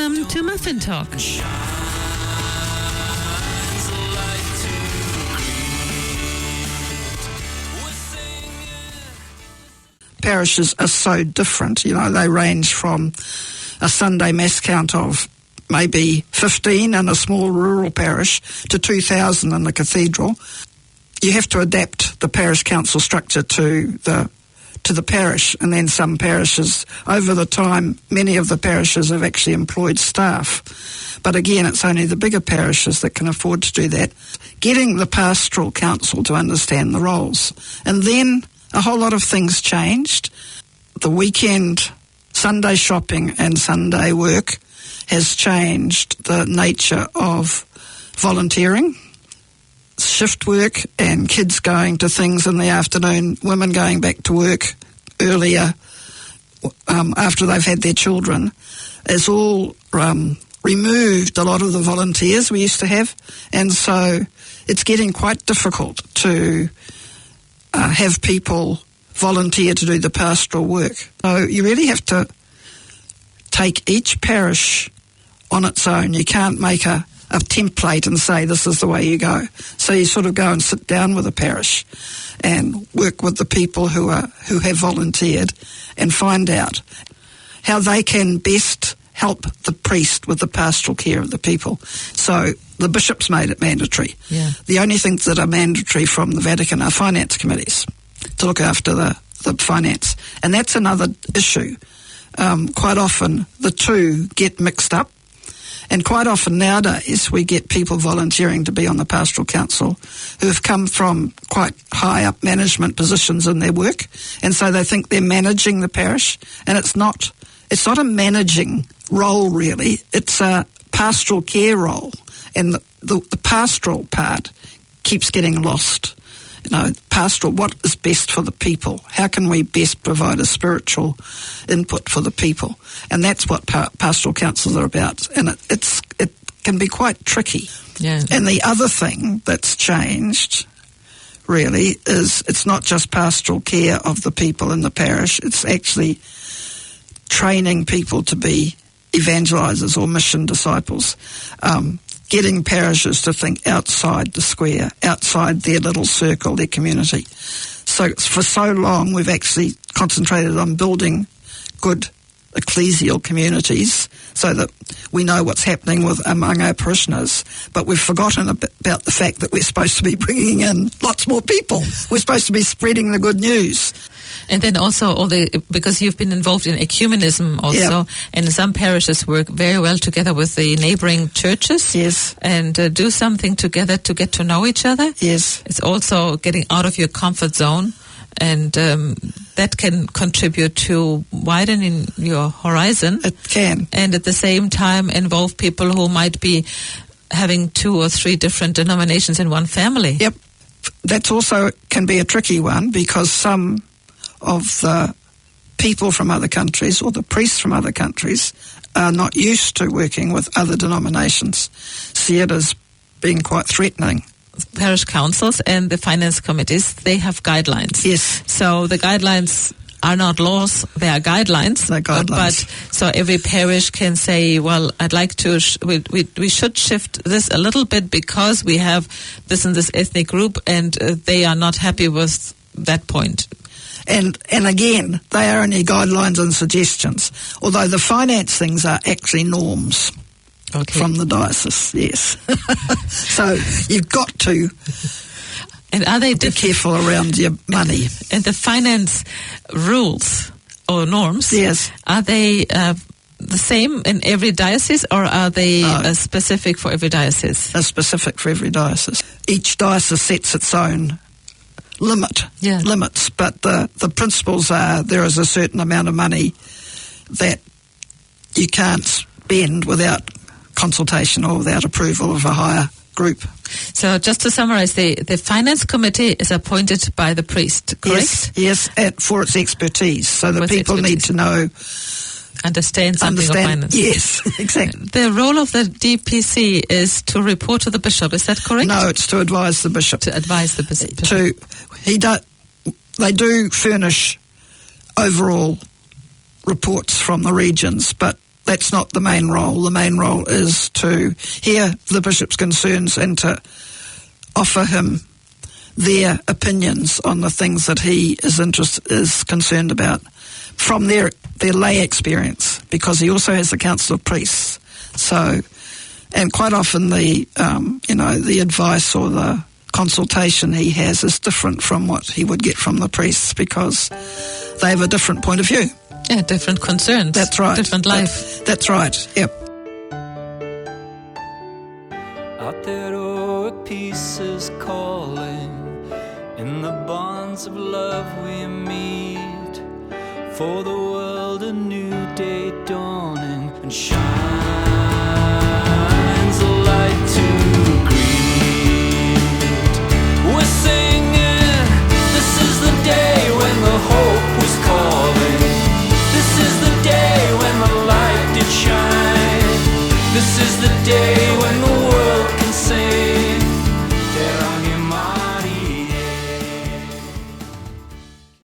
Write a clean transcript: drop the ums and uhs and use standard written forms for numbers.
Welcome to Muffin Talk. Parishes are so different. They range from a Sunday mass count of maybe 15 in a small rural parish to 2,000 in the cathedral. You have to adapt the parish council structure to the parish, and then some parishes, over the time, many of the parishes have actually employed staff. But again, it's only the bigger parishes that can afford to do that. Getting the Pastoral Council to understand the roles. And then a whole lot of things changed. The weekend, Sunday shopping and Sunday work has changed the nature of volunteering. Shift work and kids going to things in the afternoon, women going back to work earlier after they've had their children, has all removed a lot of the volunteers we used to have. And so it's getting quite difficult to have people volunteer to do the pastoral work. So you really have to take each parish on its own. You can't make a template and say this is the way you go. So you sort of go and sit down with a parish and work with the people who have volunteered and find out how they can best help the priest with the pastoral care of the people. So the bishops made it mandatory. Yeah. The only things that are mandatory from the Vatican are finance committees to look after the finance. And that's another issue. Quite often the two get mixed up. And quite often nowadays we get people volunteering to be on the Pastoral Council who have come from quite high up management positions in their work, and so they think they're managing the parish, and it's not a managing role really, it's a pastoral care role, and the pastoral part keeps getting lost. Pastoral, what is best for the people? How can we best provide a spiritual input for the people? And that's what pastoral councils are about. And it can be quite tricky. Yeah. And the other thing that's changed, really, is it's not just pastoral care of the people in the parish, it's actually training people to be evangelisers or mission disciples. Getting parishes to think outside the square, outside their little circle, their community. So for so long we've actually concentrated on building good ecclesial communities so that we know what's happening among our parishioners, but we've forgotten about the fact that we're supposed to be bringing in lots more people. We're supposed to be spreading the good news. And then also because you've been involved in ecumenism also, yeah. And some parishes work very well together with the neighboring churches. Yes. And do something together to get to know each other. Yes. It's also getting out of your comfort zone, and that can contribute to widening your horizon. It can. And at the same time involve people who might be having 2 or 3 different denominations in one family. Yep. That also can be a tricky one, because some of the people from other countries or the priests from other countries are not used to working with other denominations. See it as being quite threatening. Parish councils and the finance committees, they have guidelines. Yes. So the guidelines are not laws, they are guidelines. They're guidelines. But so every parish can say, well, I'd like to, we should shift this a little bit because we have this and this ethnic group and they are not happy with that point. And again, they are only guidelines and suggestions, although the finance things are actually norms from the diocese, yes. So you've got to and are they be careful around your money. And the finance rules or norms, yes, are they the same in every diocese, or are they specific for every diocese? They're specific for every diocese. Each diocese sets its own limits, but the principles are there is a certain amount of money that you can't spend without consultation or without approval of a higher group. So just to summarize, the finance committee is appointed by the priest, correct? Yes, for its expertise. So the people need to know, understand something of finance. Yes, exactly. The role of the DPC is to report to the bishop, is that correct? No, it's to advise the bishop. To advise the bishop. They do furnish overall reports from the regions, but that's not the main role. The main role is to hear the bishop's concerns and to offer him their opinions on the things that he is concerned about from their lay experience, because he also has the Council of Priests. So, and quite often the advice or the consultation he has is different from what he would get from the priests, because they have a different point of view. Yeah, different concerns. That's right. Different life. That's right, yep. Out there, heroic peace is calling. In the bonds of love we meet. For the world a new day dawning, and shines a light to greet. We're singing, this is the day when the hope was calling. This is the day when the light did shine. This is the day when the